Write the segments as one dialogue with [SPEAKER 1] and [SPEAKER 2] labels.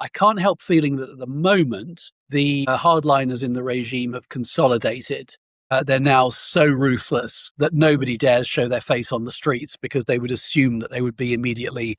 [SPEAKER 1] I can't help feeling that at the moment, the hardliners in the regime have consolidated. They're now so ruthless that nobody dares show their face on the streets because they would assume that they would be immediately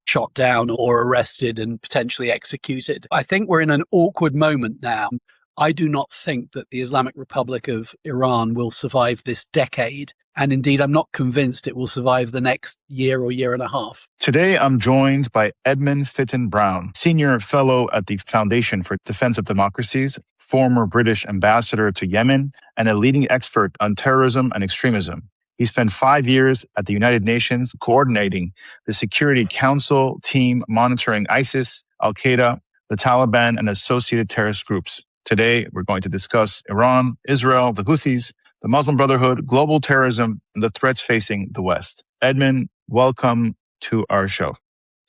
[SPEAKER 1] shot down or arrested and potentially executed. I think we're in an awkward moment now. I do not think that the Islamic Republic of Iran will survive this decade. And indeed, I'm not convinced it will survive the next year or year and a half.
[SPEAKER 2] Today, I'm joined by Edmund Fitton-Brown, Senior Fellow at the Foundation for Defense of Democracies, former British Ambassador to Yemen, and a leading expert on terrorism and extremism. He spent 5 years at the United Nations coordinating the Security Council team monitoring ISIS, Al-Qaeda, the Taliban, and associated terrorist groups. Today, we're going to discuss Iran, Israel, the Houthis, the Muslim Brotherhood, global terrorism, and the threats facing the West. Edmund, welcome to our show.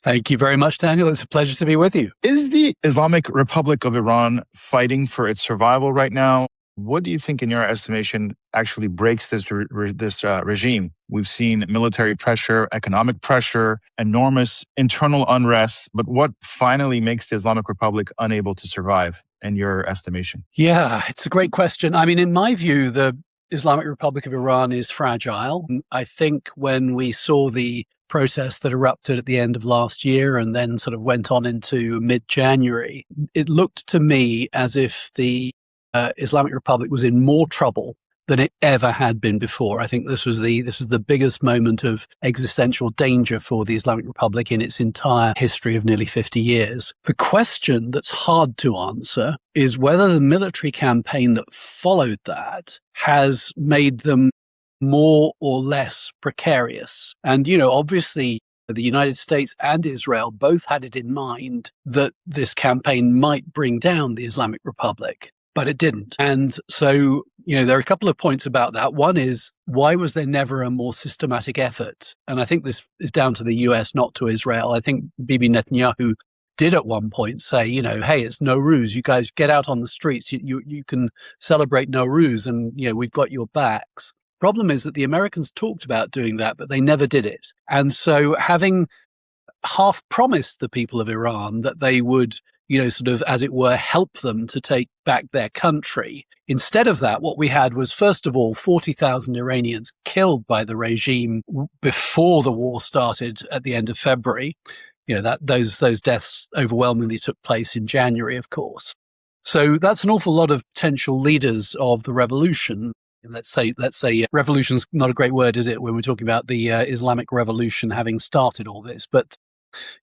[SPEAKER 1] Thank you very much, Daniel. It's a pleasure to be with you.
[SPEAKER 2] Is the Islamic Republic of Iran fighting for its survival right now? What do you think, in your estimation, actually breaks this regime? We've seen military pressure, economic pressure, enormous internal unrest. But what finally makes the Islamic Republic unable to survive, in your estimation?
[SPEAKER 1] Yeah, it's a great question. I mean, in my view, the Islamic Republic of Iran is fragile. I think when we saw the protests that erupted at the end of last year and then sort of went on into mid-January, it looked to me as if the Islamic Republic was in more trouble than it ever had been before. I think this was the biggest moment of existential danger for the Islamic Republic in its entire history of nearly 50 years. The question that's hard to answer is whether the military campaign that followed that has made them more or less precarious. And, obviously, the United States and Israel both had it in mind that this campaign might bring down the Islamic Republic, but it didn't. And so, there are a couple of points about that. One is, why was there never a more systematic effort? And I think this is down to the US, not to Israel. I think Bibi Netanyahu did at one point say, hey, it's Nowruz. You guys get out on the streets. You can celebrate Nowruz and, we've got your backs. Problem is that the Americans talked about doing that, but they never did it. And so having half promised the people of Iran that they would, sort of, as it were, help them to take back their country. Instead of that, what we had was, first of all, 40,000 Iranians killed by the regime before the war started at the end of February. Those deaths overwhelmingly took place in January, of course. So that's an awful lot of potential leaders of the revolution. And let's say revolution's not a great word, is it, when we're talking about the Islamic Revolution having started all this, but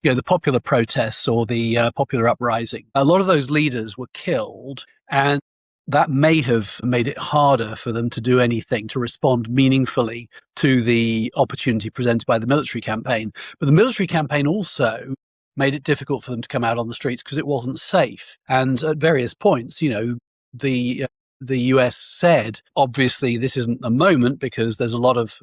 [SPEAKER 1] the popular protests or the popular uprising, a lot of those leaders were killed, and that may have made it harder for them to do anything, to respond meaningfully to the opportunity presented by the military campaign. But the military campaign also made it difficult for them to come out on the streets because it wasn't safe. And at various points, the US said, obviously, this isn't the moment because there's a lot of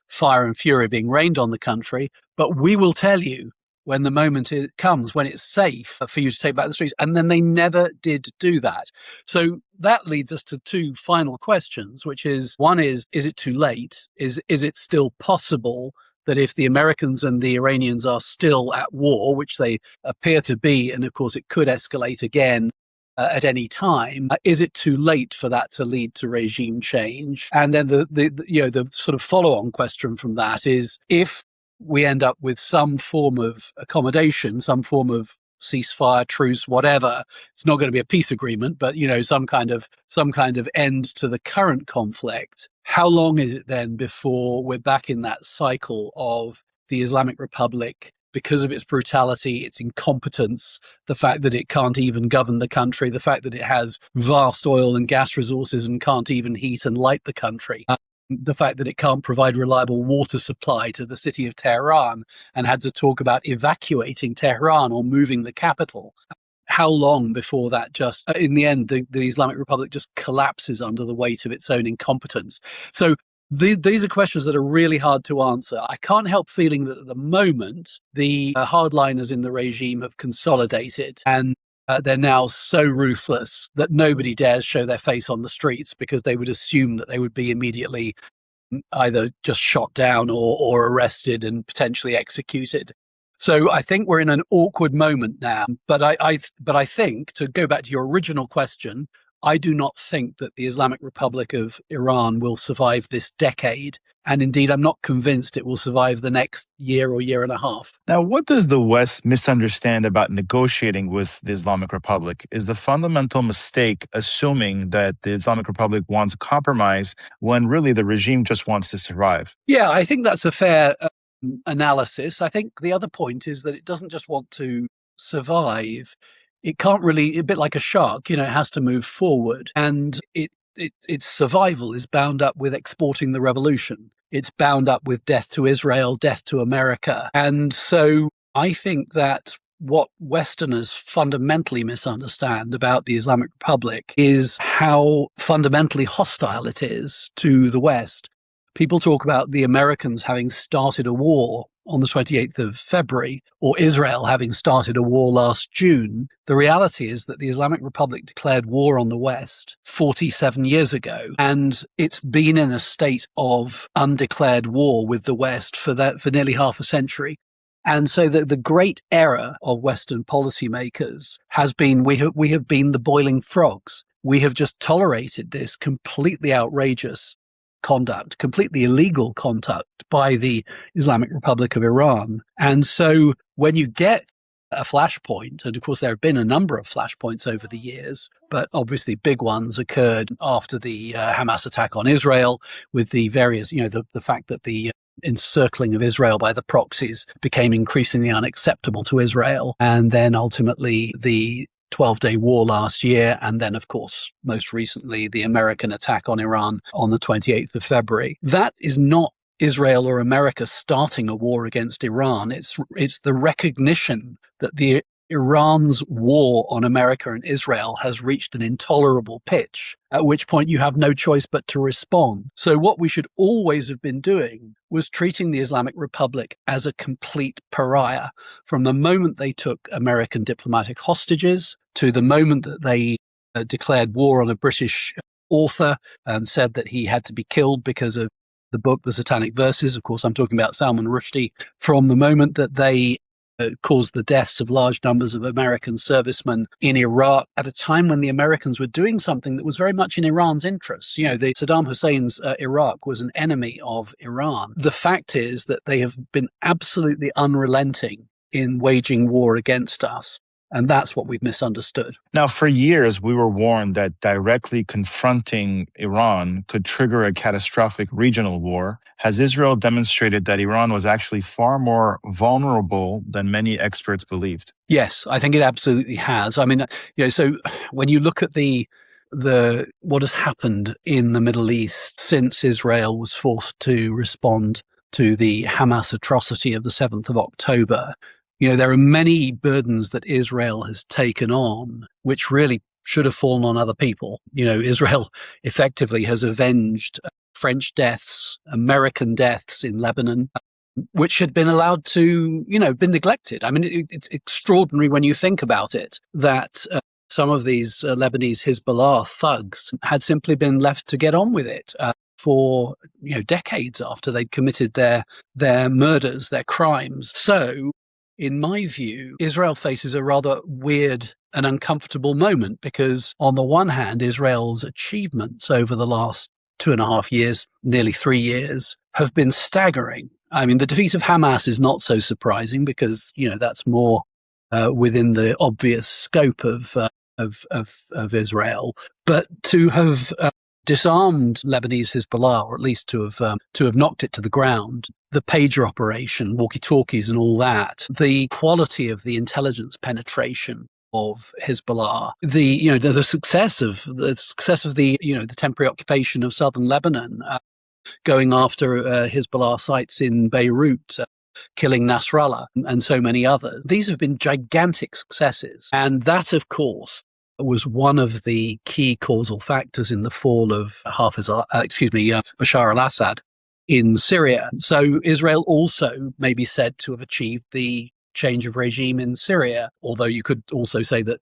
[SPEAKER 1] fire and fury being rained on the country, but we will tell you when the moment comes, when it's safe for you to take back the streets. And then they never did do that. So that leads us to two final questions, which is, one is it too late? Is it still possible that if the Americans and the Iranians are still at war, which they appear to be, and of course it could escalate again at any time, is it too late for that to lead to regime change? And then the sort of follow-on question from that is, if we end up with some form of accommodation, some form of ceasefire, truce, whatever, it's not going to be a peace agreement, but some kind of end to the current conflict. How long is it then before we're back in that cycle of the Islamic Republic, because of its brutality, its incompetence, the fact that it can't even govern the country, the fact that it has vast oil and gas resources and can't even heat and light the country, the fact that it can't provide reliable water supply to the city of Tehran and had to talk about evacuating Tehran or moving the capital. How long before that just, in the end, the Islamic Republic just collapses under the weight of its own incompetence? So these are questions that are really hard to answer. I can't help feeling that at the moment, the hardliners in the regime have consolidated, and they're now so ruthless that nobody dares show their face on the streets because they would assume that they would be immediately either just shot down or arrested and potentially executed. So I think we're in an awkward moment now. But I think, to go back to your original question, I do not think that the Islamic Republic of Iran will survive this decade. And indeed, I'm not convinced it will survive the next year or year and a half.
[SPEAKER 2] Now, what does the West misunderstand about negotiating with the Islamic Republic? Is the fundamental mistake assuming that the Islamic Republic wants a compromise when really the regime just wants to survive?
[SPEAKER 1] Yeah, I think that's a fair analysis. I think the other point is that it doesn't just want to survive. It can't really, a bit like a shark, it has to move forward. And its survival is bound up with exporting the revolution. It's bound up with death to Israel, death to America. And so I think that what Westerners fundamentally misunderstand about the Islamic Republic is how fundamentally hostile it is to the West. People talk about the Americans having started a war on the 28th of February, or Israel having started a war last June. The reality is that the Islamic Republic declared war on the West 47 years ago, and it's been in a state of undeclared war with the West for nearly half a century. And so the great error of Western policymakers has been we have been the boiling frogs. We have just tolerated this completely outrageous conduct, completely illegal conduct by the Islamic Republic of Iran. And so when you get a flashpoint, and of course there have been a number of flashpoints over the years, but obviously big ones occurred after the Hamas attack on Israel, with the various, the fact that the encircling of Israel by the proxies became increasingly unacceptable to Israel, and then ultimately the 12-day war last year, and then, of course, most recently, the American attack on Iran on the 28th of February. That is not Israel or America starting a war against Iran. It's the recognition that Iran's war on America and Israel has reached an intolerable pitch, at which point you have no choice but to respond. So what we should always have been doing was treating the Islamic Republic as a complete pariah, from the moment they took American diplomatic hostages to the moment that they declared war on a British author and said that he had to be killed because of the book, The Satanic Verses. Of course, I'm talking about Salman Rushdie. From the moment that they caused the deaths of large numbers of American servicemen in Iraq at a time when the Americans were doing something that was very much in Iran's interests. Saddam Hussein's Iraq was an enemy of Iran. The fact is that they have been absolutely unrelenting in waging war against us. And that's what we've misunderstood.
[SPEAKER 2] Now, for years, we were warned that directly confronting Iran could trigger a catastrophic regional war. Has Israel demonstrated that Iran was actually far more vulnerable than many experts believed?
[SPEAKER 1] Yes, I think it absolutely has. I mean, so when you look at what has happened in the Middle East since Israel was forced to respond to the Hamas atrocity of the 7th of October, there are many burdens that Israel has taken on, which really should have fallen on other people. Israel effectively has avenged French deaths, American deaths in Lebanon, which had been allowed to, been neglected. I mean, it's extraordinary when you think about it, that some of these Lebanese Hezbollah thugs had simply been left to get on with it for, decades after they'd committed their murders, their crimes. So, in my view, Israel faces a rather weird and uncomfortable moment because, on the one hand, Israel's achievements over the last 2.5 years, nearly 3 years, have been staggering. I mean, the defeat of Hamas is not so surprising because, that's more within the obvious scope of Israel. But to have disarmed Lebanese Hezbollah, or at least to have knocked it to the ground, the pager operation, walkie-talkies and all that, the quality of the intelligence penetration of Hezbollah, the success of the temporary occupation of southern Lebanon, going after Hezbollah sites in Beirut, killing Nasrallah and so many others. These have been gigantic successes, and that, of course, was one of the key causal factors in the fall of Bashar al-Assad in Syria. So Israel also may be said to have achieved the change of regime in Syria, although you could also say that,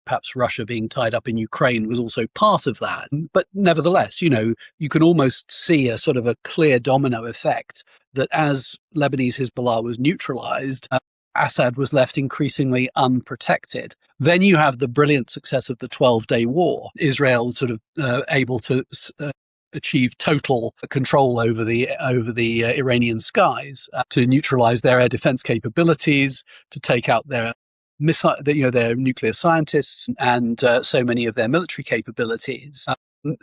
[SPEAKER 1] perhaps Russia being tied up in Ukraine was also part of that. But nevertheless, you can almost see a sort of a clear domino effect that as Lebanese Hezbollah was neutralized, Assad was left increasingly unprotected. Then you have the brilliant success of the 12-day war. Israel sort of able to achieve total control over the Iranian skies, to neutralize their air defense capabilities, to take out their their nuclear scientists and so many of their military capabilities.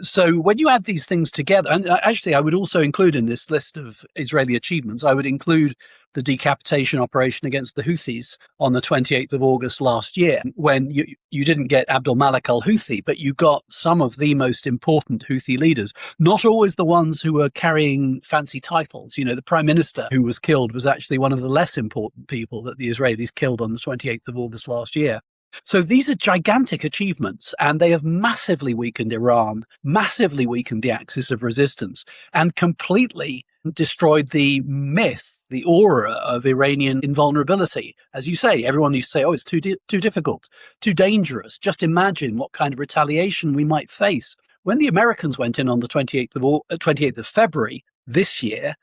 [SPEAKER 1] So when you add these things together, and actually I would also include in this list of Israeli achievements, I would include the decapitation operation against the Houthis on the 28th of August last year, when you didn't get Abdul Malik al-Houthi, but you got some of the most important Houthi leaders, not always the ones who were carrying fancy titles. The prime minister who was killed was actually one of the less important people that the Israelis killed on the 28th of August last year. So these are gigantic achievements, and they have massively weakened Iran, massively weakened the axis of resistance, and completely destroyed the myth, the aura of Iranian invulnerability. As you say, everyone used to say, oh, it's too difficult, too dangerous. Just imagine what kind of retaliation we might face. When the Americans went in on the 28th of February this year,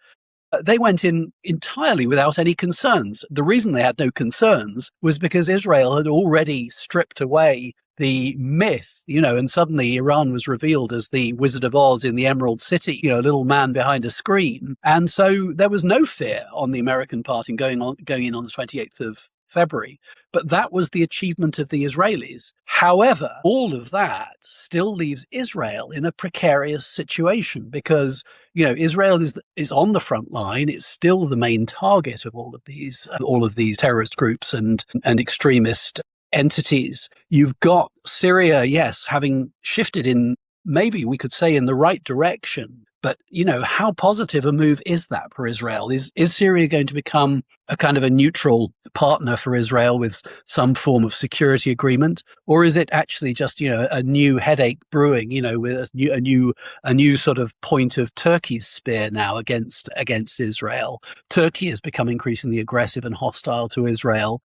[SPEAKER 1] they went in entirely without any concerns. The reason they had no concerns was because Israel had already stripped away the myth, and suddenly Iran was revealed as the Wizard of Oz in the Emerald City, a little man behind a screen. And so there was no fear on the American part in going in on the 28th of February. But that was the achievement of the Israelis. However, all of that still leaves Israel in a precarious situation because, Israel is on the front line. It's still the main target of all of these terrorist groups and extremist entities. You've got Syria, yes, having shifted in, maybe we could say, in the right direction. But, how positive a move is that for Israel? Is Syria going to become a kind of a neutral partner for Israel with some form of security agreement? Or is it actually just, a new headache brewing, with a new sort of point of Turkey's spear now against Israel? Turkey has become increasingly aggressive and hostile to Israel.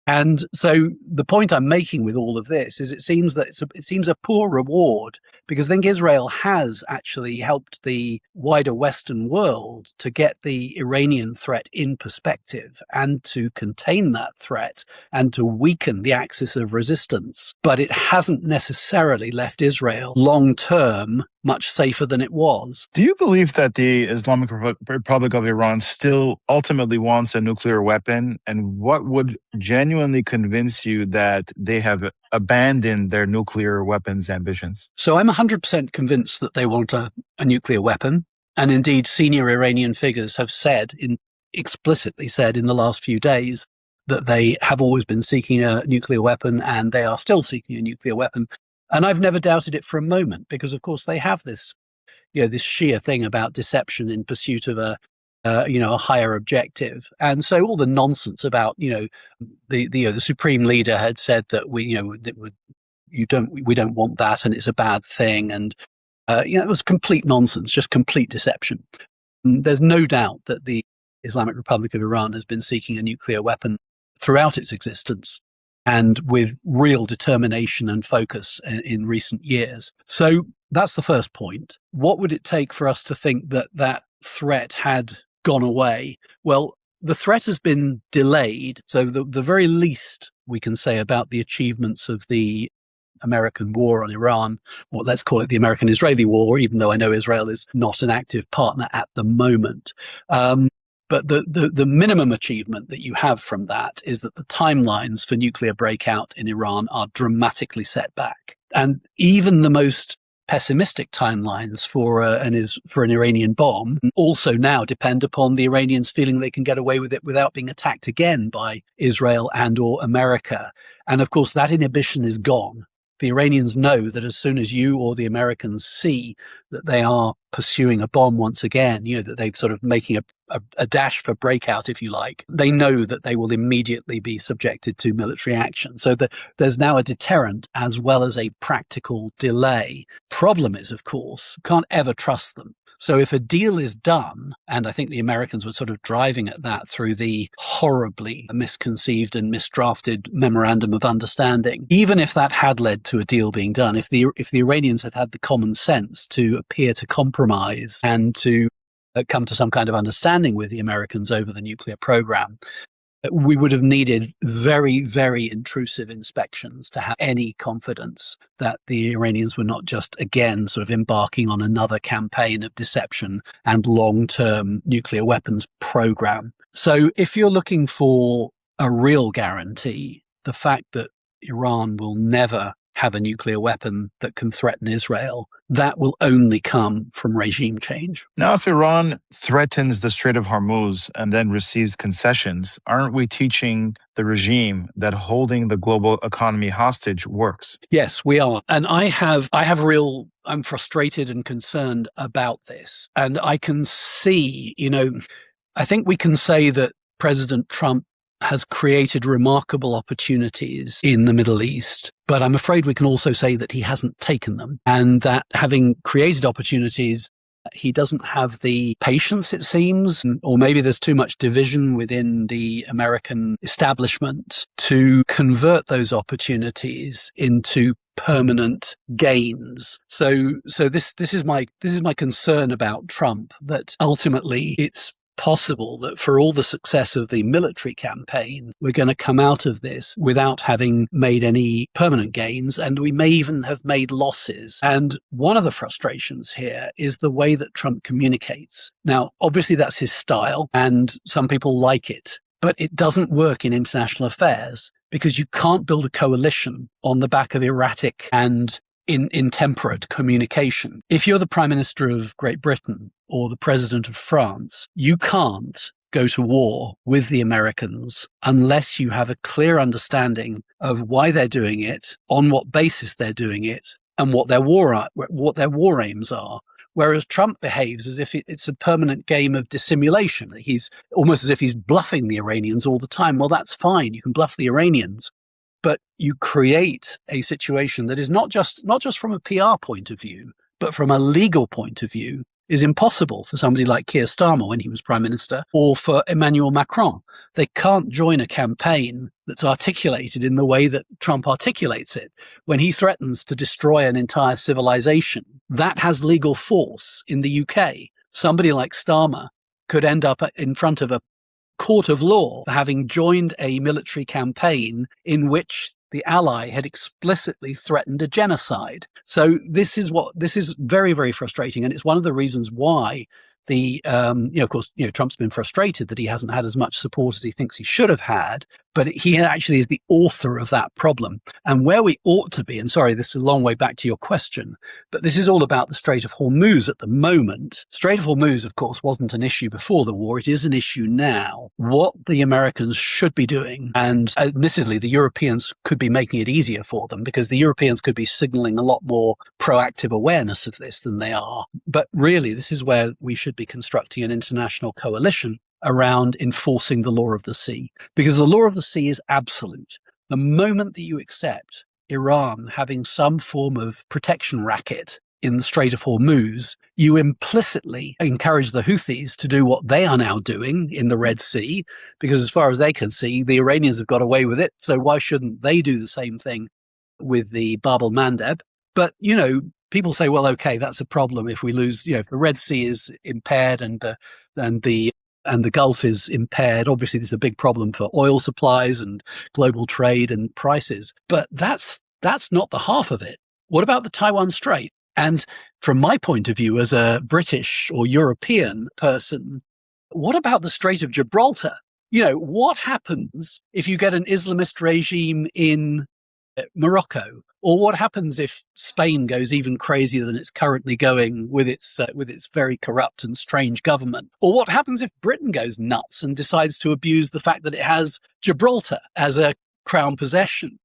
[SPEAKER 1] And so the point I'm making with all of this is it seems a poor reward, because I think Israel has actually helped the wider Western world to get the Iranian threat in perspective and to contain that threat and to weaken the axis of resistance. But it hasn't necessarily left Israel long term much safer than it was.
[SPEAKER 2] Do you believe that the Islamic Republic of Iran still ultimately wants a nuclear weapon? And what would genuinely convince you that they have abandoned their nuclear weapons ambitions?
[SPEAKER 1] So I'm 100% convinced that they want a nuclear weapon. And indeed, senior Iranian figures have explicitly said in the last few days that they have always been seeking a nuclear weapon, and they are still seeking a nuclear weapon. And I've never doubted it for a moment, because of course they have this, this sheer thing about deception in pursuit of a higher objective. And so all the nonsense about, the supreme leader had said that we don't want that, and it's a bad thing. And, it was complete nonsense, just complete deception. There's no doubt that the Islamic Republic of Iran has been seeking a nuclear weapon throughout its existence, and with real determination and focus in recent years. So that's the first point. What would it take for us to think that that threat had gone away? Well, the threat has been delayed. So the very least we can say about the achievements of the American war on Iran, or let's call it the American-Israeli war, even though I know Israel is not an active partner at the moment. But the minimum achievement that you have from that is that the timelines for nuclear breakout in Iran are dramatically set back. And even the most pessimistic timelines for an Iranian bomb also now depend upon the Iranians feeling they can get away with it without being attacked again by Israel and or America. And of course, that inhibition is gone. The Iranians know that as soon as you or the Americans see that they are pursuing a bomb once again, that they're sort of making a dash for breakout, if you like, they know that they will immediately be subjected to military action. So there's now a deterrent as well as a practical delay. Problem is, of course, you can't ever trust them. So if a deal is done, and I think the Americans were sort of driving at that through the horribly misconceived and misdrafted Memorandum of Understanding, even if that had led to a deal being done, if the Iranians had had the common sense to appear to compromise and to come to some kind of understanding with the Americans over the nuclear program, we would have needed very, very intrusive inspections to have any confidence that the Iranians were not just, again, sort of embarking on another campaign of deception and long-term nuclear weapons program. So if you're looking for a real guarantee, the fact that Iran will never have a nuclear weapon that can threaten Israel, that will only come from regime change.
[SPEAKER 2] Now, if Iran threatens the Strait of Hormuz and then receives concessions, aren't we teaching the regime that holding the global economy hostage works?
[SPEAKER 1] Yes, we are. And I'm frustrated and concerned about this. And I can see, I think we can say that President Trump has created remarkable opportunities in the Middle East, but I'm afraid we can also say that he hasn't taken them, and that having created opportunities, he doesn't have the patience, it seems, or maybe there's too much division within the American establishment to convert those opportunities into permanent gains. So this is my concern about Trump, that ultimately it's possible that for all the success of the military campaign, we're going to come out of this without having made any permanent gains, and we may even have made losses. And one of the frustrations here is the way that Trump communicates. Now, obviously that's his style, and some people like it, but it doesn't work in international affairs because you can't build a coalition on the back of erratic and intemperate communication. If you're the Prime Minister of Great Britain or the President of France, you can't go to war with the Americans unless you have a clear understanding of why they're doing it, on what basis they're doing it, and what their war aims are. Whereas Trump behaves as if it's a permanent game of dissimulation. He's almost as if he's bluffing the Iranians all the time. Well, that's fine. You can bluff the Iranians, but you create a situation that is not just from a PR point of view, but from a legal point of view, is impossible for somebody like Keir Starmer when he was Prime Minister, or for Emmanuel Macron. They can't join a campaign that's articulated in the way that Trump articulates it. When he threatens to destroy an entire civilization, that has legal force in the UK. Somebody like Starmer could end up in front of a court of law for having joined a military campaign in which the ally had explicitly threatened a genocide. So this is very, very frustrating. And it's one of the reasons why of course, Trump's been frustrated that he hasn't had as much support as he thinks he should have had, but he actually is the author of that problem. And where we ought to be, and sorry, this is a long way back to your question, but this is all about the Strait of Hormuz at the moment. Strait of Hormuz, of course, wasn't an issue before the war. It is an issue now. What the Americans should be doing, and admittedly, the Europeans could be making it easier for them because the Europeans could be signaling a lot more proactive awareness of this than they are. But really, this is where we should be constructing an international coalition around enforcing the law of the sea, because the law of the sea is absolute. The moment that you accept Iran having some form of protection racket in the Strait of Hormuz, you implicitly encourage the Houthis to do what they are now doing in the Red Sea, because as far as they can see, the Iranians have got away with it. So why shouldn't they do the same thing with the Bab el-Mandeb? But, people say, well, okay, that's a problem if we lose, if the Red Sea is impaired and the Gulf is impaired. Obviously, this is a big problem for oil supplies and global trade and prices. But that's not the half of it. What about the Taiwan Strait? And from my point of view, as a British or European person, what about the Strait of Gibraltar? What happens if you get an Islamist regime in Morocco? Or what happens if Spain goes even crazier than it's currently going with its very corrupt and strange government? Or what happens if Britain goes nuts and decides to abuse the fact that it has Gibraltar as a crown possession?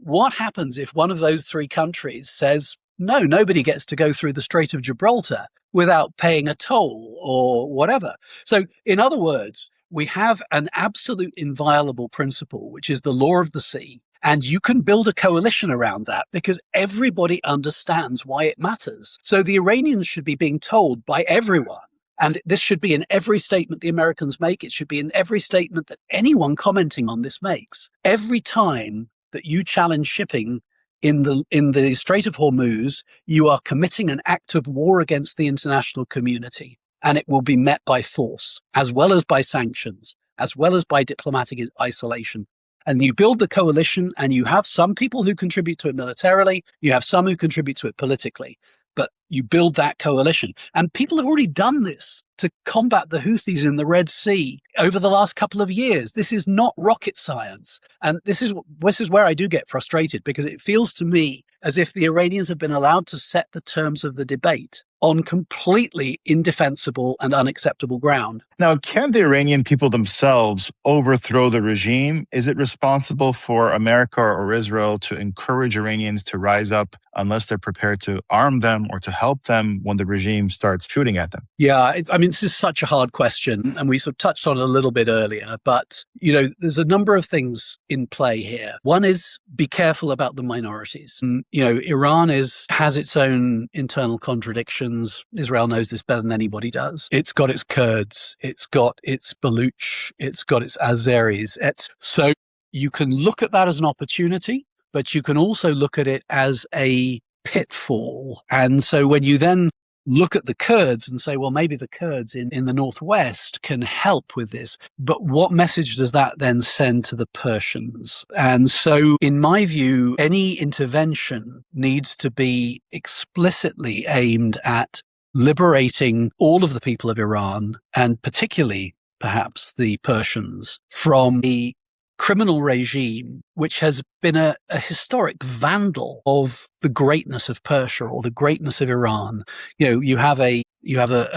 [SPEAKER 1] What happens if one of those three countries says, no, nobody gets to go through the Strait of Gibraltar without paying a toll or whatever? So, in other words, we have an absolute inviolable principle, which is the law of the sea. And you can build a coalition around that because everybody understands why it matters. So the Iranians should be being told by everyone, and this should be in every statement the Americans make. It should be in every statement that anyone commenting on this makes. Every time that you challenge shipping in the Strait of Hormuz, you are committing an act of war against the international community, and it will be met by force as well as by sanctions. as well as by diplomatic isolation. And you build the coalition, and you have some people who contribute to it militarily, you have some who contribute to it politically, but you build that coalition. And people have already done this to combat the Houthis in the Red Sea over the last couple of years. This is not rocket science. And this is where I do get frustrated, because it feels to me as if the Iranians have been allowed to set the terms of the debate on completely indefensible and unacceptable ground.
[SPEAKER 2] Now, can the Iranian people themselves overthrow the regime? Is it responsible for America or Israel to encourage Iranians to rise up unless they're prepared to arm them or to help them when the regime starts shooting at them?
[SPEAKER 1] Yeah, this is such a hard question, and we sort of touched on it a little bit earlier, but, there's a number of things in play here. One is be careful about the minorities. And, Iran has its own internal contradictions. Israel knows this better than anybody does. It's got its Kurds, it's got its Baluch, it's got its Azeris. So you can look at that as an opportunity, but you can also look at it as a pitfall. And so when you then look at the Kurds and say, well, maybe the Kurds in the northwest can help with this, but what message does that then send to the Persians? And so, in my view, any intervention needs to be explicitly aimed at liberating all of the people of Iran, and particularly perhaps the Persians, from a criminal regime which has been a historic vandal of the greatness of Persia or the greatness of Iran. You have a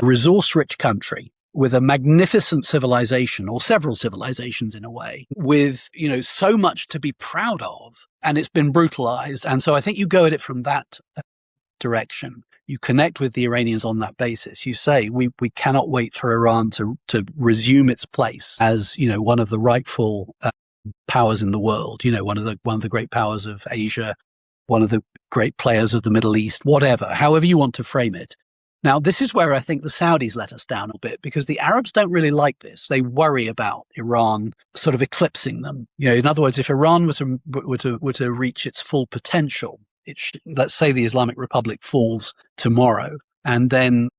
[SPEAKER 1] resource-rich country with a magnificent civilization, or several civilizations in a way, with so much to be proud of, and it's been brutalized. And so I think you go at it from that direction. You connect with the Iranians on that basis. You say, we cannot wait for Iran to resume its place as one of the rightful powers in the world, one of the great powers of Asia, one of the great players of the Middle East, whatever, however you want to frame it. Now, this is where I think the Saudis let us down a bit, because the Arabs don't really like this. They worry about Iran sort of eclipsing them. In other words, if Iran were to reach its full potential, let's say the Islamic Republic falls tomorrow, and then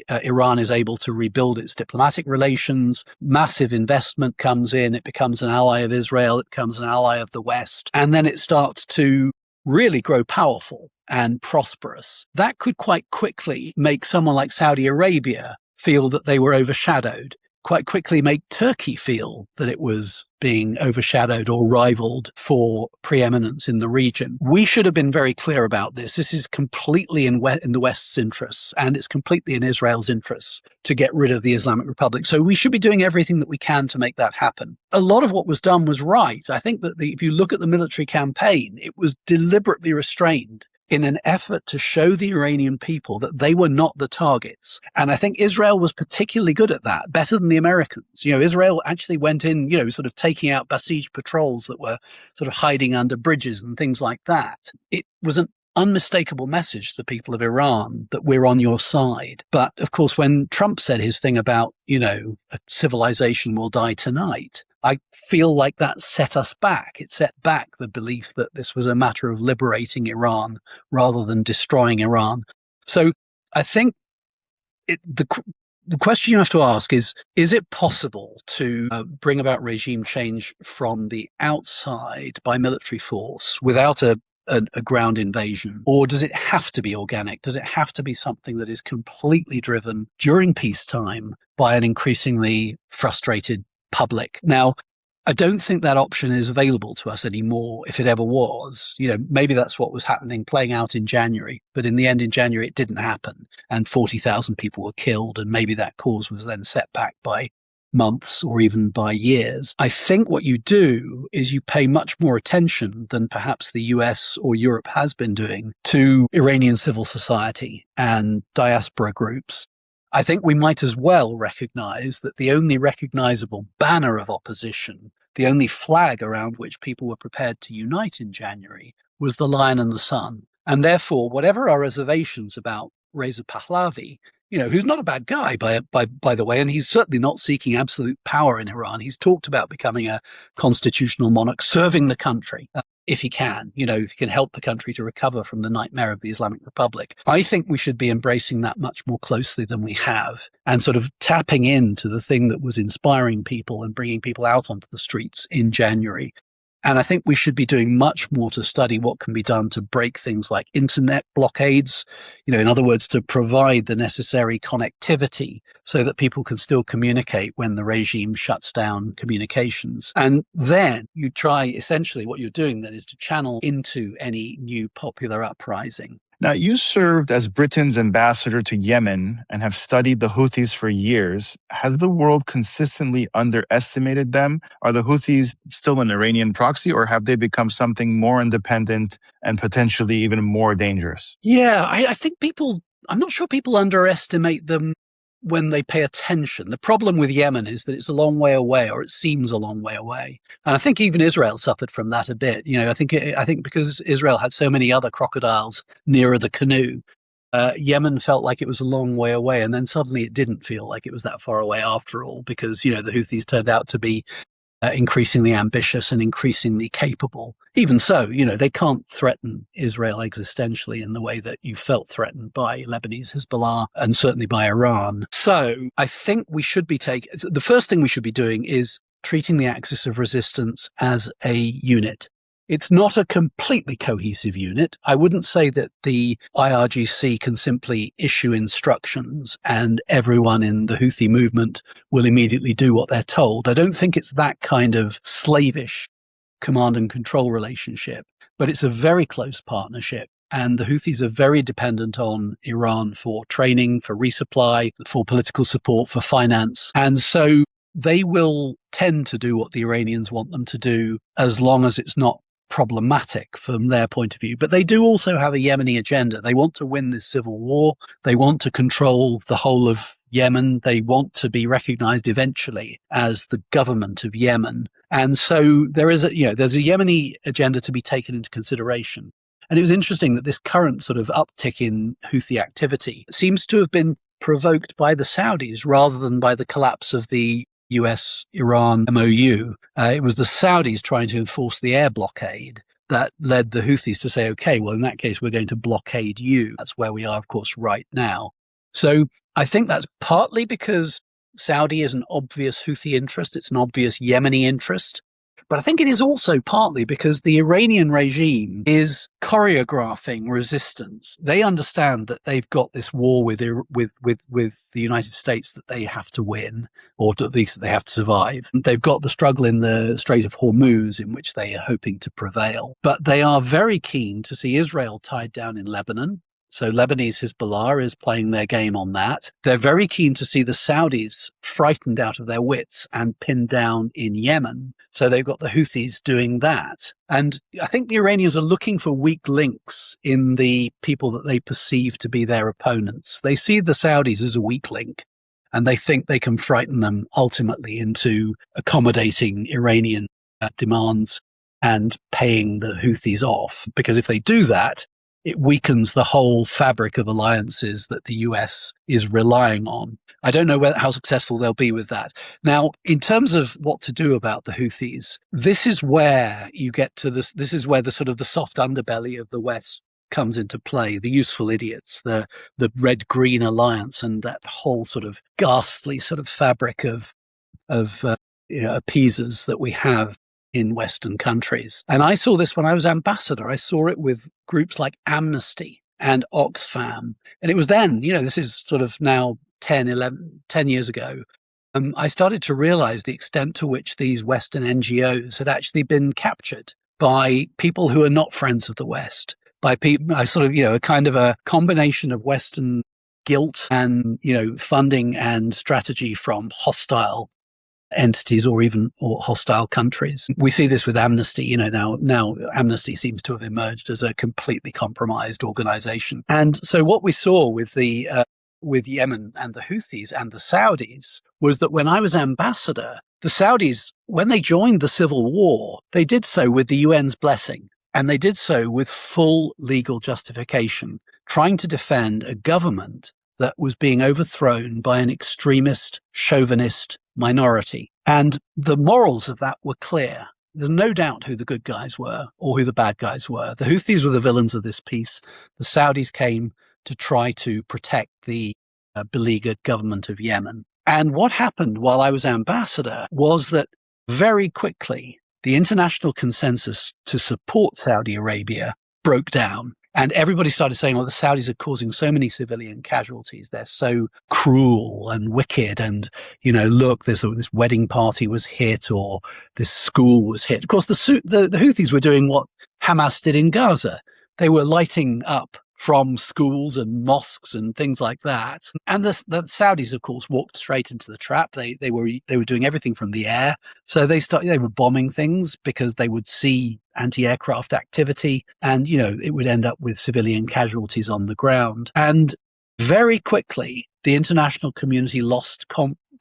[SPEAKER 1] Iran is able to rebuild its diplomatic relations, massive investment comes in, it becomes an ally of Israel, it becomes an ally of the West, and then it starts to really grow powerful and prosperous. That could quite quickly make someone like Saudi Arabia feel that they were overshadowed, quite quickly make Turkey feel that it was being overshadowed or rivaled for preeminence in the region. We should have been very clear about this. This is completely in the West's interests, and it's completely in Israel's interests to get rid of the Islamic Republic. So we should be doing everything that we can to make that happen. A lot of what was done was right. I think that if you look at the military campaign, it was deliberately restrained in an effort to show the Iranian people that they were not the targets. And I think Israel was particularly good at that, better than the Americans. Israel actually went in, sort of taking out Basij patrols that were sort of hiding under bridges and things like that. It was an unmistakable message to the people of Iran that we're on your side. But of course, when Trump said his thing about, a civilization will die tonight, I feel like that set us back. It set back the belief that this was a matter of liberating Iran rather than destroying Iran. So I think the question you have to ask is it possible to bring about regime change from the outside by military force without a ground invasion? Or does it have to be organic? Does it have to be something that is completely driven during peacetime by an increasingly frustrated public? Now, I don't think that option is available to us anymore, if it ever was. Maybe that's what was playing out in January, but in the end, in January, it didn't happen, and 40,000 people were killed, and maybe that cause was then set back by months or even by years. I think what you do is you pay much more attention than perhaps the US or Europe has been doing to Iranian civil society and diaspora groups. I think we might as well recognize that the only recognizable banner of opposition, the only flag around which people were prepared to unite in January, was the Lion and the Sun. And therefore, whatever our reservations about Reza Pahlavi, who's not a bad guy by the way, and he's certainly not seeking absolute power in Iran. He's talked about becoming a constitutional monarch, serving the country. If he can, if he can help the country to recover from the nightmare of the Islamic Republic. I think we should be embracing that much more closely than we have and sort of tapping into the thing that was inspiring people and bringing people out onto the streets in January. And I think we should be doing much more to study what can be done to break things like internet blockades, in other words, to provide the necessary connectivity so that people can still communicate when the regime shuts down communications. And then you try, essentially what you're doing then is to channel into any new popular uprising.
[SPEAKER 2] Now, you served as Britain's ambassador to Yemen and have studied the Houthis for years. Has the world consistently underestimated them? Are the Houthis still an Iranian proxy, or have they become something more independent and potentially even more dangerous?
[SPEAKER 1] Yeah, I think I'm not sure people underestimate them when they pay attention. The problem with Yemen is that it's a long way away, or it seems a long way away. And I think even Israel suffered from that a bit. I think because Israel had so many other crocodiles nearer the canoe, Yemen felt like it was a long way away. And then suddenly it didn't feel like it was that far away after all, because, the Houthis turned out to be increasingly ambitious and increasingly capable. Even so, they can't threaten Israel existentially in the way that you felt threatened by Lebanese Hezbollah and certainly by Iran. So I think the first thing we should be doing is treating the axis of resistance as a unit. It's not a completely cohesive unit. I wouldn't say that the IRGC can simply issue instructions and everyone in the Houthi movement will immediately do what they're told. I don't think it's that kind of slavish command and control relationship, but it's a very close partnership. And the Houthis are very dependent on Iran for training, for resupply, for political support, for finance. And so they will tend to do what the Iranians want them to do as long as it's not problematic from their point of view. But they do also have a Yemeni agenda. They want to win this civil war. They want to control the whole of Yemen. They want to be recognized eventually as the government of Yemen. And so there's a Yemeni agenda to be taken into consideration. And it was interesting that this current sort of uptick in Houthi activity seems to have been provoked by the Saudis rather than by the collapse of the US-Iran MOU. It was the Saudis trying to enforce the air blockade that led the Houthis to say, okay, well, in that case, we're going to blockade you. That's where we are, of course, right now. So I think that's partly because Saudi is an obvious Houthi interest. It's an obvious Yemeni interest. But I think it is also partly because the Iranian regime is choreographing resistance. They understand that they've got this war with the United States that they have to win, or at least that they have to survive. They've got the struggle in the Strait of Hormuz in which they are hoping to prevail. But they are very keen to see Israel tied down in Lebanon. So Lebanese Hezbollah is playing their game on that. They're very keen to see the Saudis frightened out of their wits and pinned down in Yemen. So they've got the Houthis doing that. And I think the Iranians are looking for weak links in the people that they perceive to be their opponents. They see the Saudis as a weak link, and they think they can frighten them ultimately into accommodating Iranian demands and paying the Houthis off. Because if they do that, it weakens the whole fabric of alliances that the US is relying on. I don't know how successful they'll be with that. Now, in terms of what to do about the Houthis, this is where you get to this. This is where the sort of the soft underbelly of the West comes into play. The useful idiots, the red-green alliance, and that whole sort of ghastly sort of fabric of appeasers that we have in Western countries. And I saw this when I was ambassador. I saw it with groups like Amnesty and Oxfam. And it was then, this is sort of now 10 years ago, I started to realize the extent to which these Western NGOs had actually been captured by people who are not friends of the West, by people, a kind of a combination of Western guilt and, funding and strategy from hostile entities or hostile countries. We see this with Amnesty. Now Amnesty seems to have emerged as a completely compromised organization. And so what we saw with Yemen and the Houthis and the Saudis was that when I was ambassador, the Saudis, when they joined the civil war, they did so with the UN's blessing, and they did so with full legal justification, trying to defend a government that was being overthrown by an extremist, chauvinist minority. And the morals of that were clear. There's no doubt who the good guys were or who the bad guys were. The Houthis were the villains of this piece. The Saudis came to try to protect the beleaguered government of Yemen. And what happened while I was ambassador was that very quickly, the international consensus to support Saudi Arabia broke down. And everybody started saying, well, the Saudis are causing so many civilian casualties. They're so cruel and wicked. And, look, this wedding party was hit or this school was hit. Of course, the Houthis were doing what Hamas did in Gaza. They were lighting up from schools and mosques and things like that. And the Saudis, of course, walked straight into the trap. They were doing everything from the air. So they were bombing things because they would see anti-aircraft activity and, it would end up with civilian casualties on the ground. And very quickly, the international community lost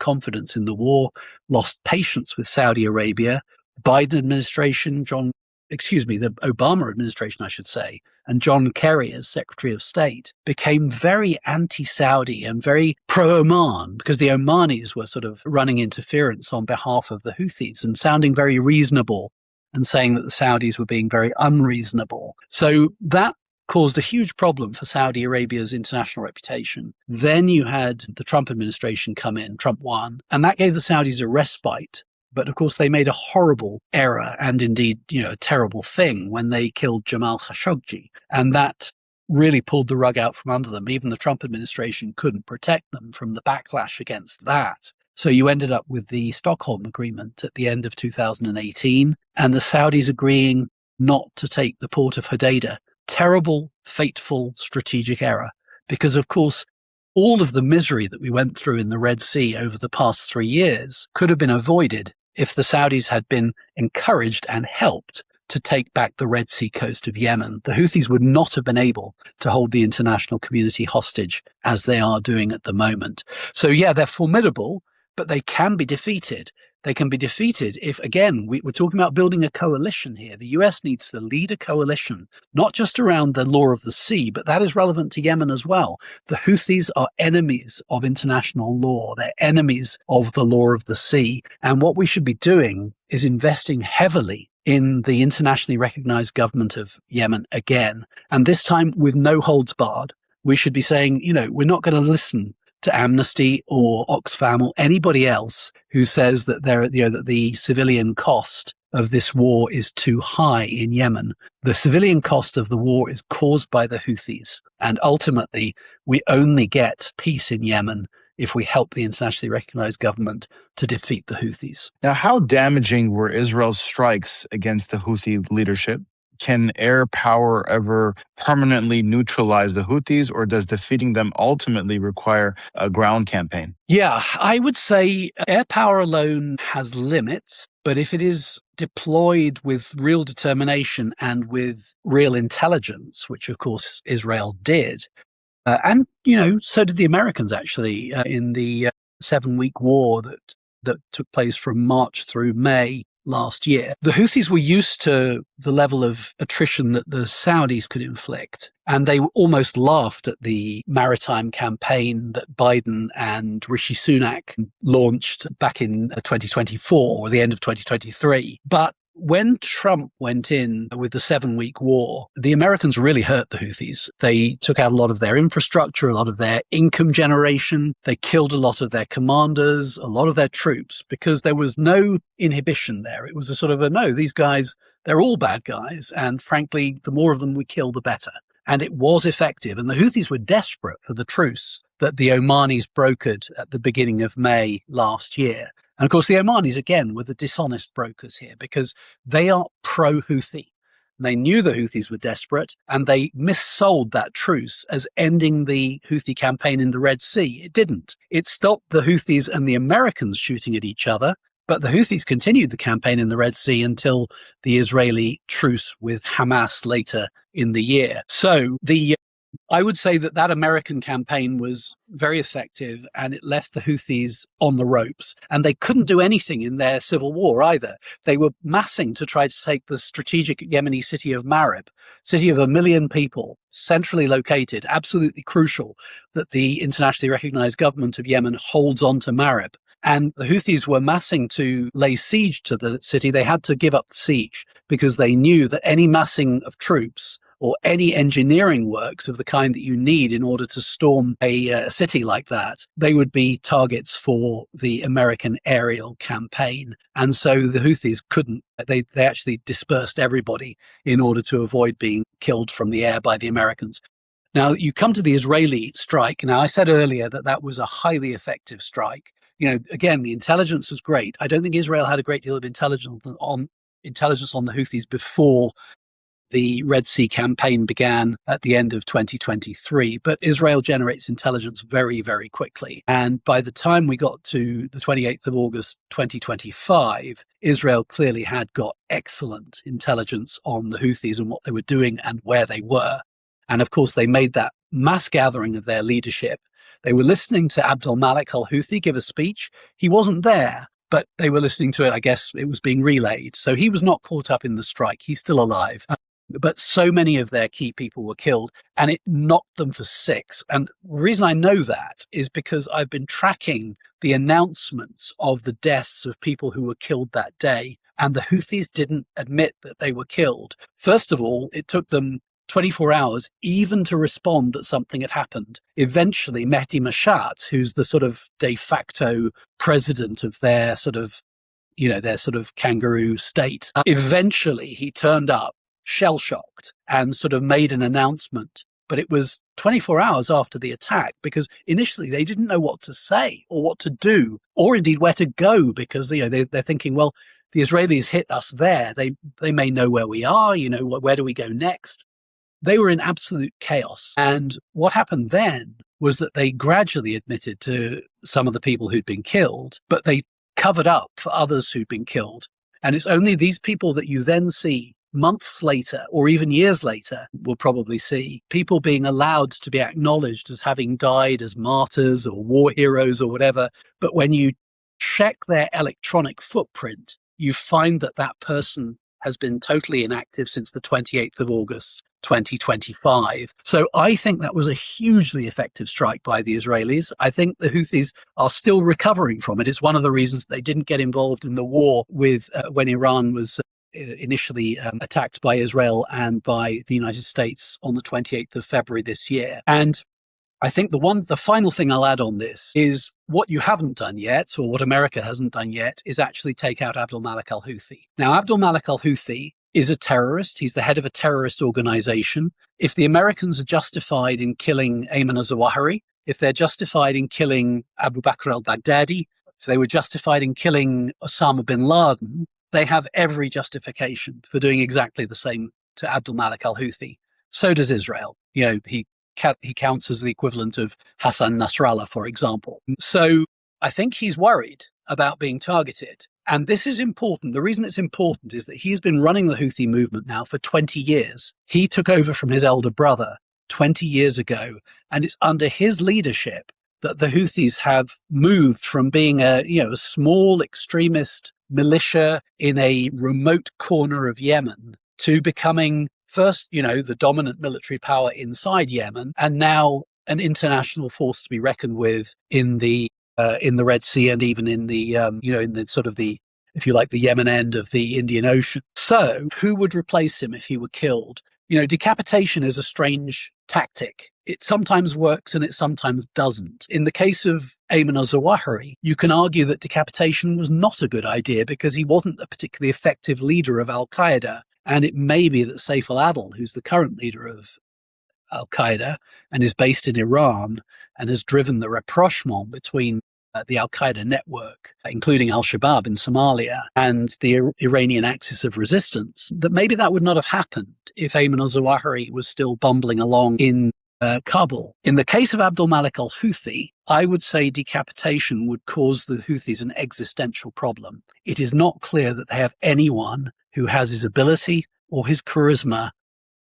[SPEAKER 1] confidence in the war, lost patience with Saudi Arabia. Biden administration, the Obama administration, I should say, and John Kerry as Secretary of State became very anti-Saudi and very pro-Oman because the Omanis were sort of running interference on behalf of the Houthis and sounding very reasonable and saying that the Saudis were being very unreasonable. So that caused a huge problem for Saudi Arabia's international reputation. Then you had the Trump administration come in, Trump won, and that gave the Saudis a respite. But of course, they made a horrible error and indeed, a terrible thing when they killed Jamal Khashoggi. And that really pulled the rug out from under them. Even the Trump administration couldn't protect them from the backlash against that. So you ended up with the Stockholm Agreement at the end of 2018 and the Saudis agreeing not to take the port of Hodeidah. Terrible, fateful strategic error. Because, of course, all of the misery that we went through in the Red Sea over the past 3 years could have been avoided if the Saudis had been encouraged and helped to take back the Red Sea coast of Yemen. The Houthis would not have been able to hold the international community hostage as they are doing at the moment. So, yeah, they're formidable, but they can be defeated. They can be defeated if, again, we're talking about building a coalition here. The US needs to lead a coalition, not just around the law of the sea, but that is relevant to Yemen as well. The Houthis are enemies of international law. They're enemies of the law of the sea. And what we should be doing is investing heavily in the internationally recognized government of Yemen again. And this time with no holds barred. We should be saying, we're not going to listen to Amnesty or Oxfam or anybody else who says that that the civilian cost of this war is too high in Yemen. The civilian cost of the war is caused by the Houthis, and ultimately we only get peace in Yemen if we help the internationally recognized government to defeat the Houthis.
[SPEAKER 2] Now, how damaging were Israel's strikes against the Houthi leadership? Can air power ever permanently neutralize the Houthis, or does defeating them ultimately require a ground campaign?
[SPEAKER 1] Yeah, I would say air power alone has limits, but if it is deployed with real determination and with real intelligence, which of course Israel did, and so did the Americans actually in the 7-week war that took place from March through May last year. The Houthis were used to the level of attrition that the Saudis could inflict, and they almost laughed at the maritime campaign that Biden and Rishi Sunak launched back in 2024 or the end of 2023. But when Trump went in with the 7-week war, the Americans really hurt the Houthis. They took out a lot of their infrastructure, a lot of their income generation. They killed a lot of their commanders, a lot of their troops, because there was no inhibition there. It was a sort of no, these guys, they're all bad guys. And frankly, the more of them we kill, the better. And it was effective. And the Houthis were desperate for the truce that the Omanis brokered at the beginning of May last year. And of course, the Omanis, again, were the dishonest brokers here because they are pro-Houthi. They knew the Houthis were desperate and they missold that truce as ending the Houthi campaign in the Red Sea. It didn't. It stopped the Houthis and the Americans shooting at each other, but the Houthis continued the campaign in the Red Sea until the Israeli truce with Hamas later in the year. So I would say that American campaign was very effective and it left the Houthis on the ropes. And they couldn't do anything in their civil war either. They were massing to try to take the strategic Yemeni city of Marib. city of 1 million people, centrally located, absolutely crucial that the internationally recognized government of Yemen holds on to Marib. And the Houthis were massing to lay siege to the city. They had to give up the siege because they knew that any massing of troops or any engineering works of the kind that you need in order to storm a city like that, they would be targets for the American aerial campaign. And so the Houthis couldn't, they actually dispersed everybody in order to avoid being killed from the air by the Americans. Now, you come to the Israeli strike. Now, I said earlier that that was a highly effective strike. Again, the intelligence was great. I don't think Israel had a great deal of intelligence on the Houthis before the Red Sea campaign began at the end of 2023, but Israel generates intelligence very, very quickly. And by the time we got to the 28th of August, 2025, Israel clearly had got excellent intelligence on the Houthis and what they were doing and where they were. And of course, they made that mass gathering of their leadership. They were listening to Abdul Malik al-Houthi give a speech. He wasn't there, but they were listening to it. I guess it was being relayed. So he was not caught up in the strike. He's still alive. But so many of their key people were killed, and it knocked them for six. And the reason I know that is because I've been tracking the announcements of the deaths of people who were killed that day, and the Houthis didn't admit that they were killed. First of all, it took them 24 hours even to respond that something had happened. Eventually, Mehdi Mashat, who's the sort of de facto president of their sort of kangaroo state, eventually he turned up shell-shocked and sort of made an announcement. But it was 24 hours after the attack, because initially they didn't know what to say or what to do, or indeed where to go, because they're thinking, well, the Israelis hit us there. They may know where we are. Where do we go next? They were in absolute chaos. And what happened then was that they gradually admitted to some of the people who'd been killed, but they covered up for others who'd been killed. And it's only these people that you then see months later, or even years later, we'll probably see people being allowed to be acknowledged as having died as martyrs or war heroes or whatever. But when you check their electronic footprint, you find that that person has been totally inactive since the 28th of August, 2025. So I think that was a hugely effective strike by the Israelis. I think the Houthis are still recovering from it. It's one of the reasons they didn't get involved in the war with when Iran was initially attacked by Israel and by the United States on the 28th of February this year. And I think the final thing I'll add on this is what you haven't done yet, or what America hasn't done yet, is actually take out Abdul Malik al-Houthi. Now, Abdul Malik al-Houthi is a terrorist. He's the head of a terrorist organization. If the Americans are justified in killing Ayman al-Zawahiri, if they're justified in killing Abu Bakr al-Baghdadi, if they were justified in killing Osama bin Laden, they have every justification for doing exactly the same to Abdul Malik al-Houthi. So does Israel. He counts as the equivalent of Hassan Nasrallah, for example. So I think he's worried about being targeted. And this is important. The reason it's important is that he's been running the Houthi movement now for 20 years. He took over from his elder brother 20 years ago, and it's under his leadership that the Houthis have moved from being a small extremist militia in a remote corner of Yemen to becoming first, the dominant military power inside Yemen, and now an international force to be reckoned with in the Red Sea, and even in the in the sort of the, if you like, the Yemen end of the Indian Ocean. So who would replace him if he were killed? Decapitation is a strange tactic. It sometimes works and it sometimes doesn't. In the case of Ayman al-Zawahiri, you can argue that decapitation was not a good idea because he wasn't a particularly effective leader of al-Qaeda. And it may be that Saif al-Adil, who's the current leader of al-Qaeda and is based in Iran and has driven the rapprochement between the al-Qaeda network, including al-Shabaab in Somalia, and the Iranian axis of resistance, that maybe that would not have happened if Ayman al-Zawahiri was still bumbling along in Kabul. In the case of Abdul Malik al-Houthi, I would say decapitation would cause the Houthis an existential problem. It is not clear that they have anyone who has his ability or his charisma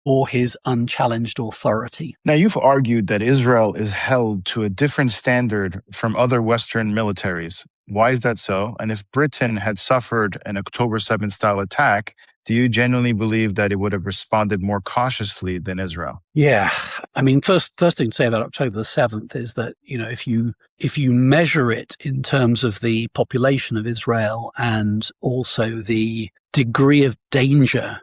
[SPEAKER 1] or his unchallenged authority.
[SPEAKER 2] Now, you've argued that Israel is held to a different standard from other Western militaries. Why is that so? And if Britain had suffered an October 7th style attack, do you genuinely believe that it would have responded more cautiously than Israel?
[SPEAKER 1] Yeah. I mean, first thing to say about October the 7th is that, if you measure it in terms of the population of Israel and also the degree of danger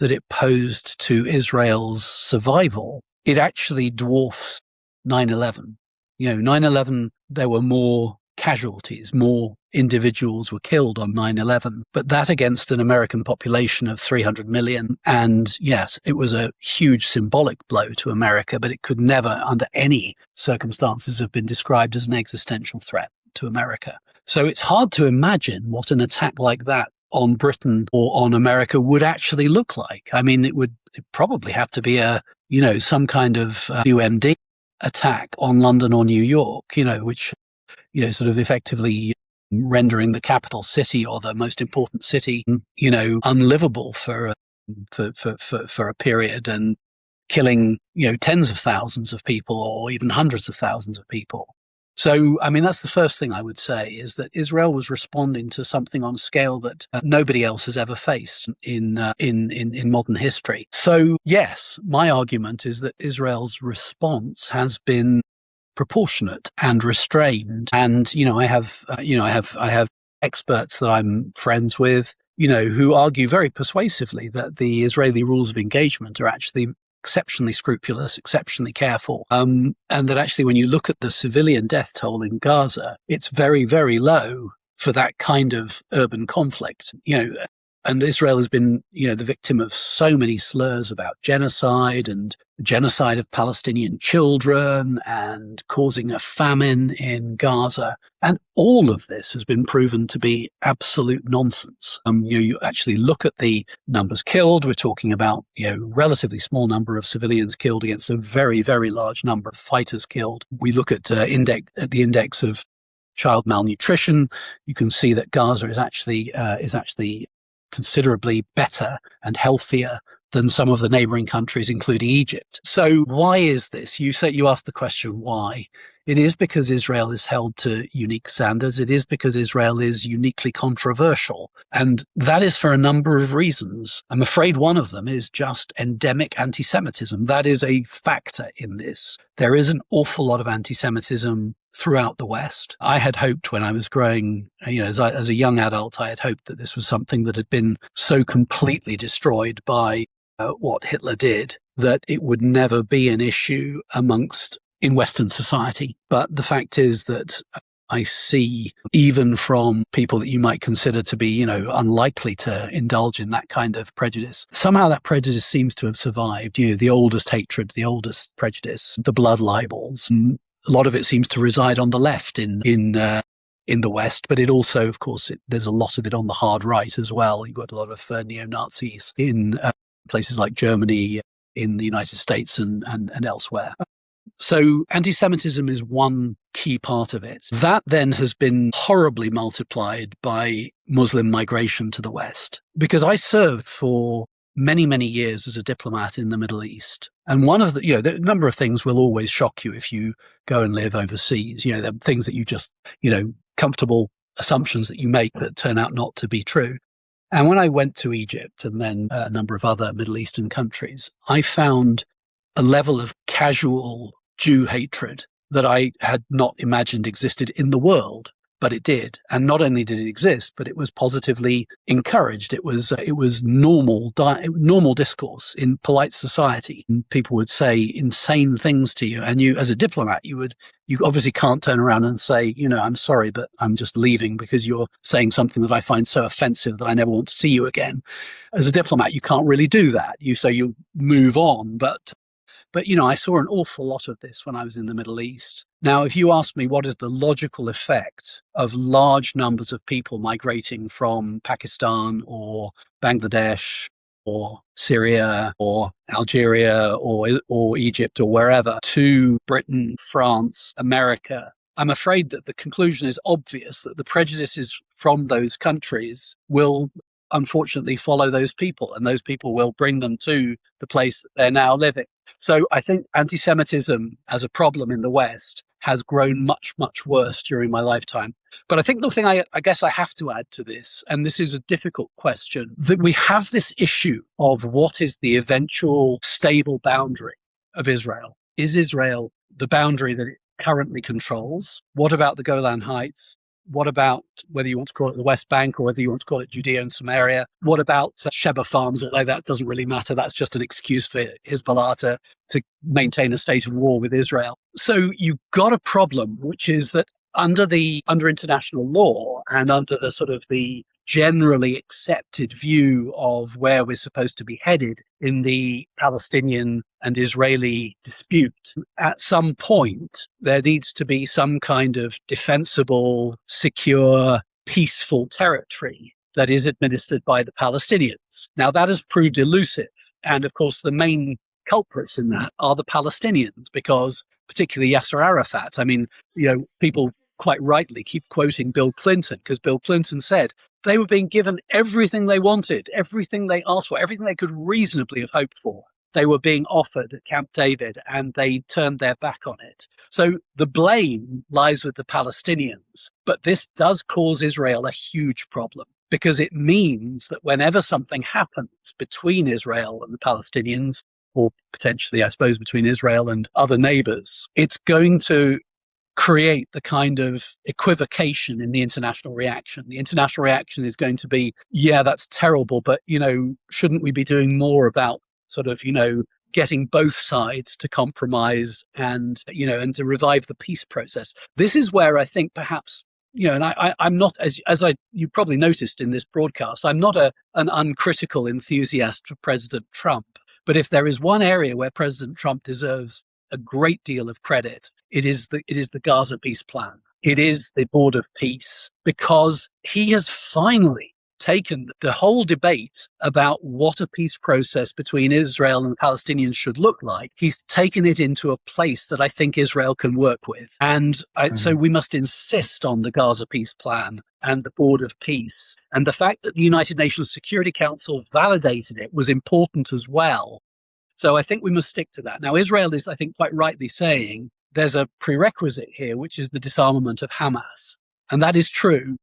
[SPEAKER 1] that it posed to Israel's survival, it actually dwarfs 9/11. 9/11, there were more casualties, more individuals were killed on 9/11, but that against an American population of 300 million. And yes, it was a huge symbolic blow to America, but it could never, under any circumstances, have been described as an existential threat to America. So it's hard to imagine what an attack like that on Britain or on America would actually look like. I mean, it probably have to be some kind of UMD attack on London or New York, which, sort of effectively rendering the capital city or the most important city, unlivable for a period and killing, tens of thousands of people or even hundreds of thousands of people. So, I mean, that's the first thing I would say, is that Israel was responding to something on a scale that nobody else has ever faced in modern history. So, yes, my argument is that Israel's response has been proportionate and restrained. And, I have experts that I'm friends with, who argue very persuasively that the Israeli rules of engagement are actually exceptionally scrupulous, exceptionally careful, and that actually when you look at the civilian death toll in Gaza, it's very, very low for that kind of urban conflict. And Israel has been, the victim of so many slurs about genocide and genocide of Palestinian children and causing a famine in Gaza. And all of this has been proven to be absolute nonsense. You actually look at the numbers killed. We're talking about, relatively small number of civilians killed against a very, very large number of fighters killed. We look at the index of child malnutrition. You can see that Gaza is actually considerably better and healthier than some of the neighboring countries, including Egypt. So why is this? You asked the question why. It is because Israel is held to unique standards. It is because Israel is uniquely controversial. And that is for a number of reasons. I'm afraid one of them is just endemic antisemitism. That is a factor in this. There is an awful lot of antisemitism throughout the West. I had hoped when I was growing, as a young adult, I had hoped that this was something that had been so completely destroyed by what Hitler did that it would never be an issue in Western society. But the fact is that I see, even from people that you might consider to be, unlikely to indulge in that kind of prejudice, somehow that prejudice seems to have survived. The oldest hatred, the oldest prejudice, the blood libels. A lot of it seems to reside on the left in the West, but it also, of course, there's a lot of it on the hard right as well. You've got a lot of neo-Nazis in places like Germany, in the United States and elsewhere. So anti-Semitism is one key part of it. That then has been horribly multiplied by Muslim migration to the West. Because I served for many, many years as a diplomat in the Middle East. And one of the, the number of things will always shock you if you go and live overseas. There are things that you just, comfortable assumptions that you make that turn out not to be true. And when I went to Egypt and then a number of other Middle Eastern countries, I found a level of casual Jew hatred that I had not imagined existed in the world, but it did. And not only did it exist, but it was positively encouraged. It was normal discourse in polite society. And people would say insane things to you, and you, as a diplomat, you obviously can't turn around and say, I'm sorry, but I'm just leaving because you're saying something that I find so offensive that I never want to see you again. As a diplomat, you can't really do that. You move on, But I saw an awful lot of this when I was in the Middle East. Now, if you ask me what is the logical effect of large numbers of people migrating from Pakistan or Bangladesh or Syria or Algeria or Egypt or wherever to Britain, France, America, I'm afraid that the conclusion is obvious, that the prejudices from those countries will unfortunately follow those people, and those people will bring them to the place that they're now living. So I think anti-Semitism as a problem in the West has grown much, much worse during my lifetime. But I think the thing I guess I have to add to this, and this is a difficult question, that we have this issue of what is the eventual stable boundary of Israel. Is Israel the boundary that it currently controls? What about the Golan Heights? What about whether you want to call it the West Bank or whether you want to call it Judea and Samaria? What about Sheba Farms? Although that doesn't really matter. That's just an excuse for Hezbollah to maintain a state of war with Israel. So you've got a problem, which is that under international law and under the sort of the generally accepted view of where we're supposed to be headed in the Palestinian and Israeli dispute, at some point, there needs to be some kind of defensible, secure, peaceful territory that is administered by the Palestinians. Now, that has proved elusive. And of course, the main culprits in that are the Palestinians, because particularly Yasser Arafat, I mean, people quite rightly keep quoting Bill Clinton, because Bill Clinton said they were being given everything they wanted, everything they asked for, everything they could reasonably have hoped for. They were being offered at Camp David, and they turned their back on it. So the blame lies with the Palestinians. But this does cause Israel a huge problem, because it means that whenever something happens between Israel and the Palestinians, or potentially, I suppose, between Israel and other neighbors, it's going to create the kind of equivocation in the international reaction. The international reaction is going to be, yeah, that's terrible, but, shouldn't we be doing more about sort of, getting both sides to compromise and to revive the peace process? This is where I think perhaps, and I'm not, as you probably noticed in this broadcast, I'm not an uncritical enthusiast for President Trump. But if there is one area where President Trump deserves a great deal of credit, it is the Gaza peace plan. It is the Board of Peace, because he has finally taken the whole debate about what a peace process between Israel and the Palestinians should look like. He's taken it into a place that I think Israel can work with. And so we must insist on the Gaza peace plan and the Board of Peace. And the fact that the United Nations Security Council validated it was important as well. So I think we must stick to that. Now, Israel is, I think, quite rightly saying there's a prerequisite here, which is the disarmament of Hamas. And that is true.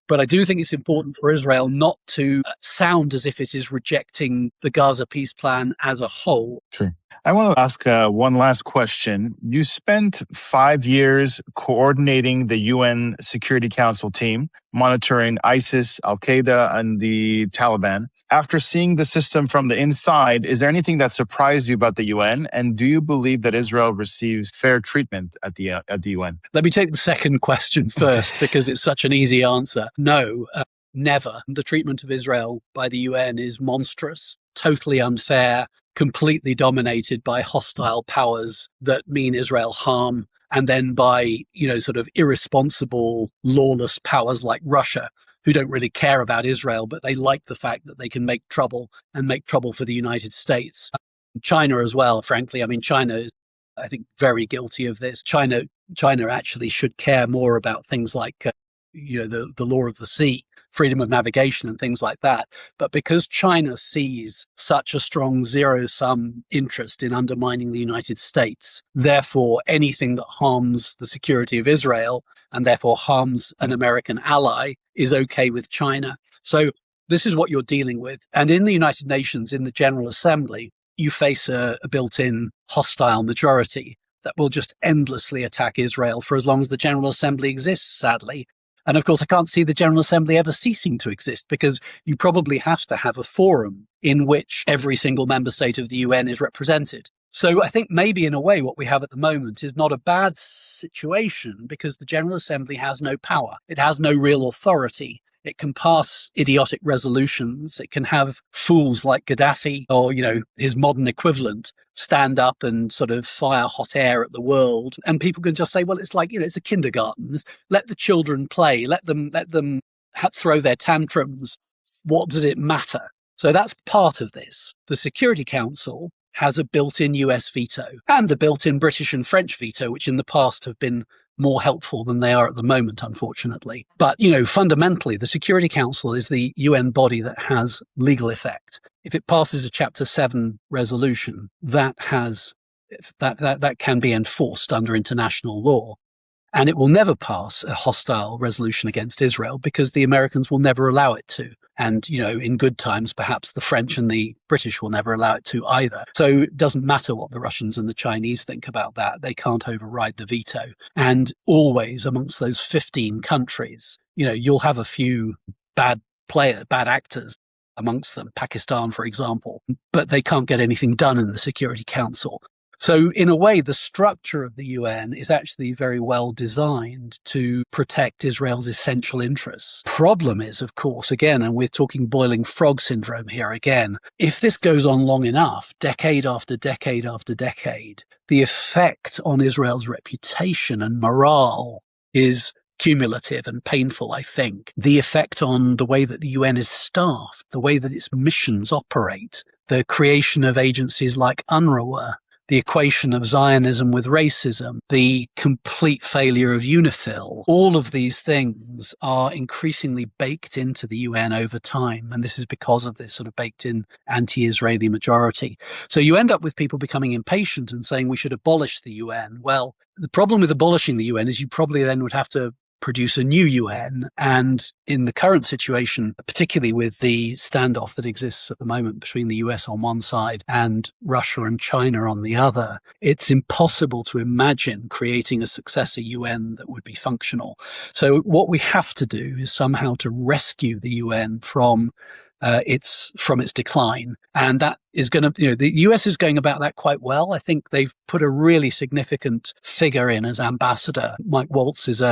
[SPEAKER 1] But I do think it's important for Israel not to sound as if it is rejecting the Gaza peace plan as a whole.
[SPEAKER 2] True. I want to ask one last question. You spent 5 years coordinating the UN Security Council team, monitoring ISIS, Al-Qaeda, and the Taliban. After seeing the system from the inside, is there anything that surprised you about the UN? And do you believe that Israel receives fair treatment at the UN?
[SPEAKER 1] Let me take the second question first, because it's such an easy answer. No, never. The treatment of Israel by the UN is monstrous, totally unfair, completely dominated by hostile powers that mean Israel harm, and then by, sort of irresponsible, lawless powers like Russia, who don't really care about Israel, but they like the fact that they can make trouble for the United States. China as well, frankly. I mean, China is, I think, very guilty of this. China actually should care more about things like, the law of the sea, freedom of navigation and things like that. But because China sees such a strong zero-sum interest in undermining the United States, therefore anything that harms the security of Israel and therefore harms an American ally is okay with China. So this is what you're dealing with. And in the United Nations, in the General Assembly, you face a built-in hostile majority that will just endlessly attack Israel for as long as the General Assembly exists, sadly. And of course, I can't see the General Assembly ever ceasing to exist, because you probably have to have a forum in which every single member state of the UN is represented. So I think maybe in a way what we have at the moment is not a bad situation, because the General Assembly has no power. It has no real authority. It can pass idiotic resolutions. It can have fools like Gaddafi or, his modern equivalent stand up and sort of fire hot air at the world. And people can just say, well, it's like, it's a kindergarten. Let the children play. Let them throw their tantrums. What does it matter? So that's part of this. The Security Council has a built-in US veto and a built-in British and French veto, which in the past have been more helpful than they are at the moment, unfortunately. But, fundamentally, the Security Council is the UN body that has legal effect. If it passes a Chapter 7 resolution, that can be enforced under international law. And it will never pass a hostile resolution against Israel because the Americans will never allow it to. And, in good times, perhaps the French and the British will never allow it to either. So it doesn't matter what the Russians and the Chinese think about that. They can't override the veto. And always amongst those 15 countries, you'll have a few bad actors amongst them, Pakistan, for example, but they can't get anything done in the Security Council. So in a way, the structure of the UN is actually very well designed to protect Israel's essential interests. Problem is, of course, again, and we're talking boiling frog syndrome here again, if this goes on long enough, decade after decade after decade, the effect on Israel's reputation and morale is cumulative and painful, I think. The effect on the way that the UN is staffed, the way that its missions operate, the creation of agencies like UNRWA, the equation of Zionism with racism, the complete failure of UNIFIL, all of these things are increasingly baked into the UN over time. And this is because of this sort of baked in anti-Israeli majority. So you end up with people becoming impatient and saying we should abolish the UN. Well, the problem with abolishing the UN is you probably then would have to produce a new UN. And in the current situation, particularly with the standoff that exists at the moment between the US on one side and Russia and China on the other, it's impossible to imagine creating a successor UN that would be functional. So what we have to do is somehow to rescue the UN from its decline. And that is going to, the US is going about that quite well. I think they've put a really significant figure in as ambassador. Mike Waltz is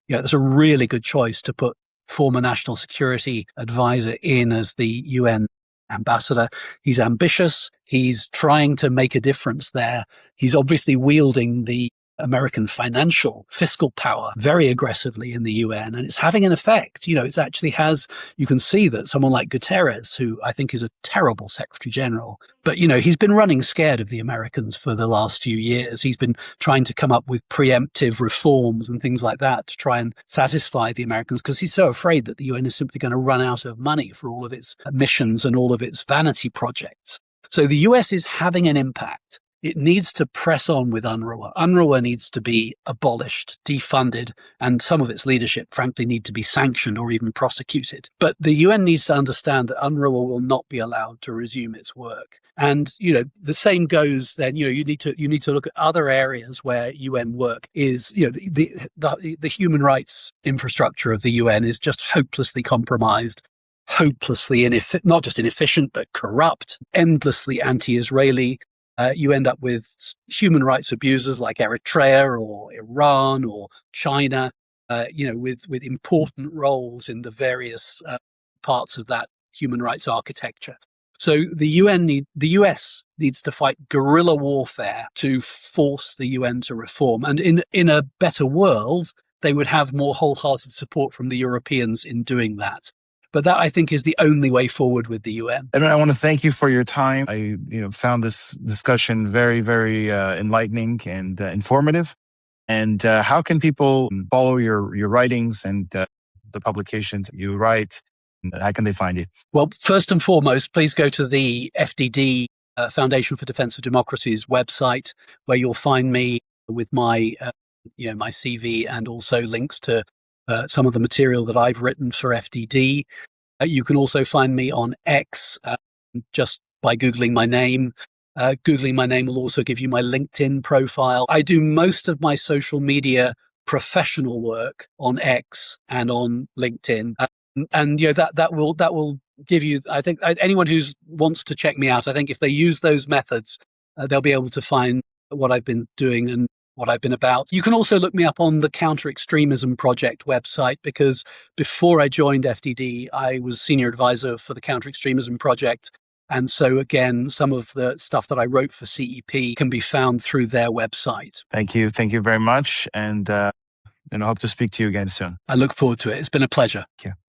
[SPEAKER 1] that's a really good choice to put former national security advisor in as the UN ambassador. He's ambitious. He's trying to make a difference there. He's obviously wielding the American fiscal power very aggressively in the UN, and it's having an effect. It actually has, you can see that someone like Guterres, who I think is a terrible Secretary General, but, he's been running scared of the Americans for the last few years. He's been trying to come up with preemptive reforms and things like that to try and satisfy the Americans because he's so afraid that the UN is simply going to run out of money for all of its missions and all of its vanity projects. So the US is having an impact. It needs to press on with UNRWA. UNRWA needs to be abolished, defunded, and some of its leadership, frankly, need to be sanctioned or even prosecuted. But the UN needs to understand that UNRWA will not be allowed to resume its work. And, the same goes then, you need to look at other areas where UN work is, the human rights infrastructure of the UN is just hopelessly compromised, hopelessly not just inefficient, but corrupt, endlessly anti-Israeli. You end up with human rights abusers like Eritrea or Iran or China, with important roles in the various parts of that human rights architecture. So the US needs to fight guerrilla warfare to force the UN to reform. And in a better world, they would have more wholehearted support from the Europeans in doing that. But that, I think, is the only way forward with the UN.
[SPEAKER 2] Edmund, I want to thank you for your time. I found this discussion very, very enlightening and informative. And how can people follow your writings and the publications you write? How can they find you?
[SPEAKER 1] Well, first and foremost, please go to the FDD, Foundation for Defense of Democracy's website, where you'll find me with my my CV and also links to some of the material that I've written for FDD. You can also find me on X just by Googling my name. Googling my name will also give you my LinkedIn profile. I do most of my social media professional work on X and on LinkedIn. And that will give you, I think, anyone who wants to check me out, I think if they use those methods, they'll be able to find what I've been doing and what I've been about. You can also look me up on the Counter Extremism Project website, because before I joined FDD, I was senior advisor for the Counter Extremism Project. And so, again, some of the stuff that I wrote for CEP can be found through their website.
[SPEAKER 2] Thank you. Thank you very much. And I hope to speak to you again soon.
[SPEAKER 1] I look forward to it. It's been a pleasure.
[SPEAKER 2] Thank you.